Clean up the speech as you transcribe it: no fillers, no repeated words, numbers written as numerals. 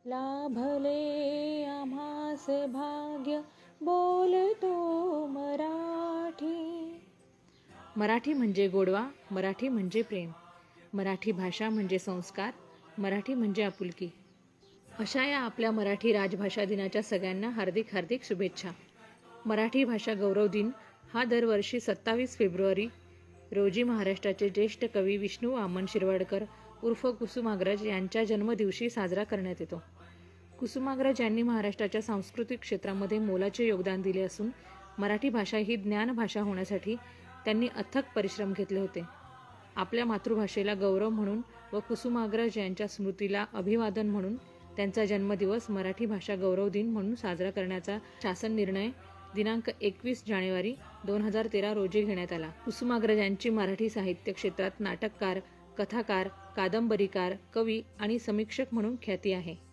लाभले आम्हास भाग्य बोलतो मराठी. मराठी म्हणजे गोडवा, मराठी म्हणजे प्रेम, मराठी भाषा म्हणजे संस्कार, मराठी म्हणजे आपुलकी. अशा या आपल्या मराठी राजभाषा दिनाच्या सगळ्यांना हार्दिक हार्दिक शुभेच्छा. मराठी भाषा गौरव दिन हा दरवर्षी 27 फेब्रुवारी रोजी महाराष्ट्राचे ज्येष्ठ कवी विष्णू वामन शिरवाडकर उर्फ कुसुमाग्रज यांच्या जन्मदिवशी साजरा करण्यात येतो. कुसुमाग्रज यांनी महाराष्ट्राच्या सांस्कृतिक क्षेत्रामध्ये मोलाचे योगदान दिले असून मराठी भाषा ही ज्ञान भाषा होण्यासाठी त्यांनी अथक परिश्रम घेतले होते. आपल्या मातृभाषेला गौरव म्हणून व कुसुमाग्रज यांच्या स्मृतीला अभिवादन म्हणून त्यांचा जन्मदिवस मराठी भाषा गौरव दिन म्हणून साजरा करण्याचा शासन निर्णय दिनांक 21 जानेवारी 2013 रोजी घेण्यात आला. कुसुमाग्रज यांची मराठी साहित्य क्षेत्रात नाटककार, कथाकार, कादंबरीकार, कवी आणि समीक्षक म्हणून ख्याती आहे.